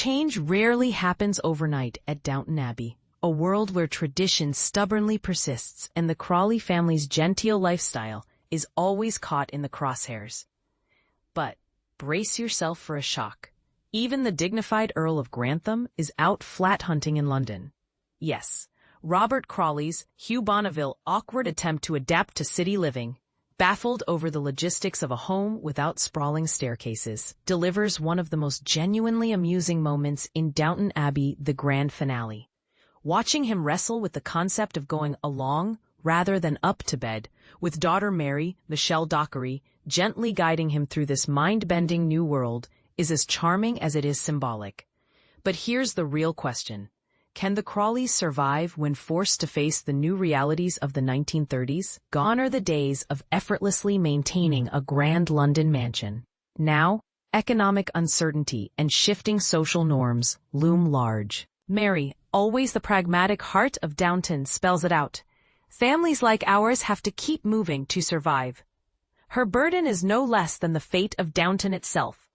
Change rarely happens overnight at Downton Abbey, a world where tradition stubbornly persists and the Crawley family's genteel lifestyle is always caught in the crosshairs. But brace yourself for a shock. Even the dignified Earl of Grantham is out flat hunting in London. Yes, Robert Crawley's Hugh Bonneville awkward attempt to adapt to city living, baffled over the logistics of a home without sprawling staircases, delivers one of the most genuinely amusing moments in Downton Abbey, the grand finale. Watching him wrestle with the concept of going along rather than up to bed, with daughter Mary, Michelle Dockery, gently guiding him through this mind-bending new world, is as charming as it is symbolic. But here's the real question. Can the Crawleys survive when forced to face the new realities of the 1930s? Gone are the days of effortlessly maintaining a grand London mansion. Now, economic uncertainty and shifting social norms loom large. Mary, always the pragmatic heart of Downton, spells it out. Families like ours have to keep moving to survive. Her burden is no less than the fate of Downton itself.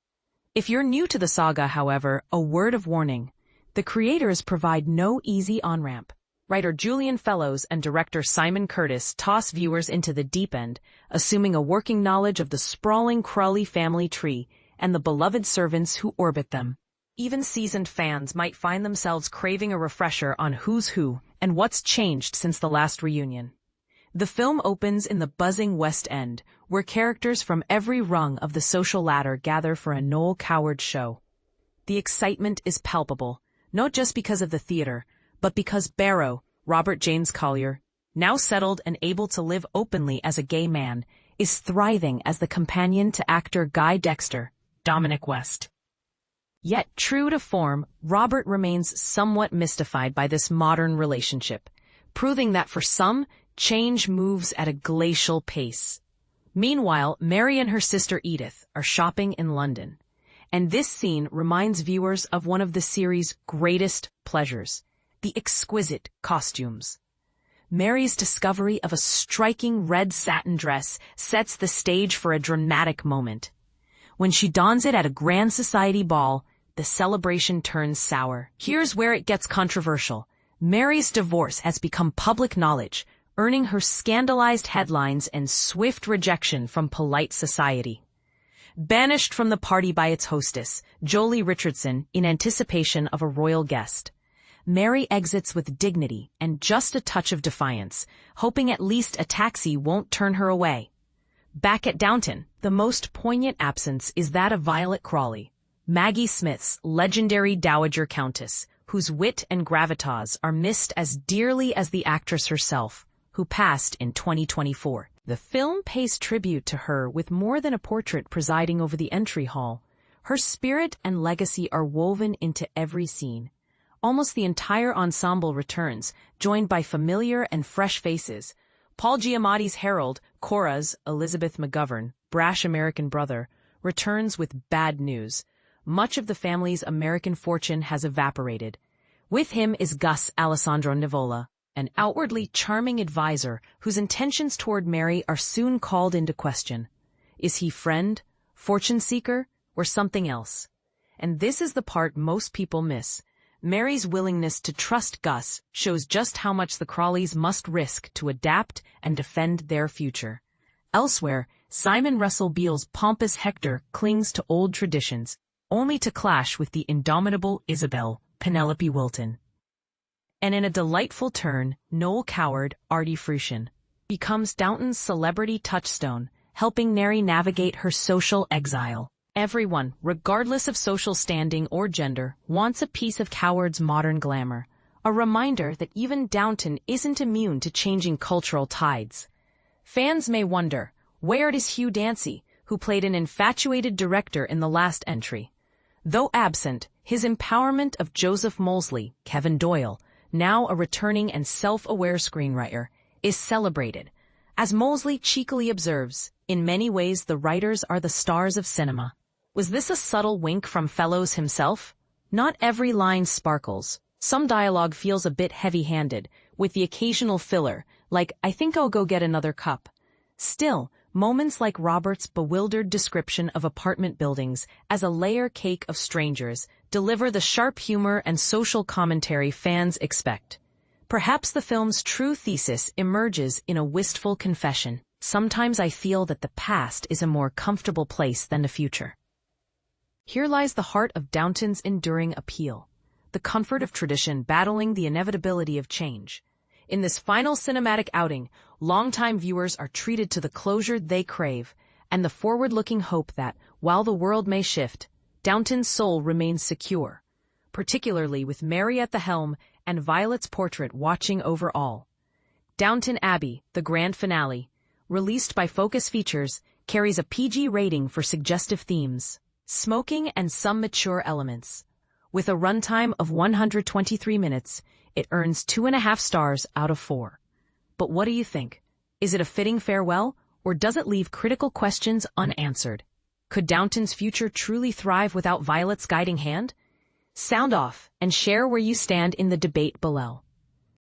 If you're new to the saga, however, a word of warning. The creators provide no easy on-ramp. Writer Julian Fellowes and director Simon Curtis toss viewers into the deep end, assuming a working knowledge of the sprawling Crawley family tree and the beloved servants who orbit them. Even seasoned fans might find themselves craving a refresher on who's who and what's changed since the last reunion. The film opens in the buzzing West End, where characters from every rung of the social ladder gather for a Noel Coward show. The excitement is palpable, not just because of the theater, but because Barrow, Robert James Collier, now settled and able to live openly as a gay man, is thriving as the companion to actor Guy Dexter, Dominic West. Yet, true to form, Robert remains somewhat mystified by this modern relationship, proving that for some, change moves at a glacial pace. Meanwhile, Mary and her sister Edith are shopping in London. And this scene reminds viewers of one of the series' greatest pleasures, the exquisite costumes. Mary's discovery of a striking red satin dress sets the stage for a dramatic moment. When she dons it at a grand society ball, the celebration turns sour. Here's where it gets controversial. Mary's divorce has become public knowledge, earning her scandalized headlines and swift rejection from polite society. Banished from the party by its hostess, Jolie Richardson, in anticipation of a royal guest. Mary exits with dignity and just a touch of defiance, hoping at least a taxi won't turn her away. Back at Downton, the most poignant absence is that of Violet Crawley, Maggie Smith's legendary Dowager Countess, whose wit and gravitas are missed as dearly as the actress herself, who passed in 2024. The film pays tribute to her with more than a portrait presiding over the entry hall. Her spirit and legacy are woven into every scene. Almost the entire ensemble returns, joined by familiar and fresh faces. Paul Giamatti's Harold, Cora's, Elizabeth McGovern, brash American brother, returns with bad news. Much of the family's American fortune has evaporated. With him is Gus Alessandro Nivola, an outwardly charming advisor whose intentions toward Mary are soon called into question. Is he friend, fortune seeker, or something else? And this is the part most people miss. Mary's willingness to trust Gus shows just how much the Crawleys must risk to adapt and defend their future. Elsewhere, Simon Russell Beale's pompous Hector clings to old traditions, only to clash with the indomitable Isabel, Penelope Wilton. And in a delightful turn, Noel Coward, Artie Fruition, becomes Downton's celebrity touchstone, helping Mary navigate her social exile. Everyone, regardless of social standing or gender, wants a piece of Coward's modern glamour, a reminder that even Downton isn't immune to changing cultural tides. Fans may wonder, where is Hugh Dancy, who played an infatuated director in the last entry? Though absent, his empowerment of Joseph Molesley, Kevin Doyle, now a returning and self-aware screenwriter, is celebrated. As Molesley cheekily observes, in many ways the writers are the stars of cinema. Was this a subtle wink from Fellowes himself? Not every line sparkles. Some dialogue feels a bit heavy-handed, with the occasional filler, like, "I think I'll go get another cup." Still, moments like Robert's bewildered description of apartment buildings as a layer cake of strangers deliver the sharp humor and social commentary fans expect. Perhaps the film's true thesis emerges in a wistful confession. Sometimes I feel that the past is a more comfortable place than the future. Here lies the heart of Downton's enduring appeal, the comfort of tradition battling the inevitability of change. In this final cinematic outing, longtime viewers are treated to the closure they crave, and the forward-looking hope that, while the world may shift, Downton's soul remains secure, particularly with Mary at the helm and Violet's portrait watching over all. Downton Abbey, the grand finale, released by Focus Features, carries a PG rating for suggestive themes, smoking and some mature elements. With a runtime of 123 minutes, it earns 2.5 stars out of 4. But what do you think? Is it a fitting farewell, or does it leave critical questions unanswered? Could Downton's future truly thrive without Violet's guiding hand? Sound off and share where you stand in the debate below.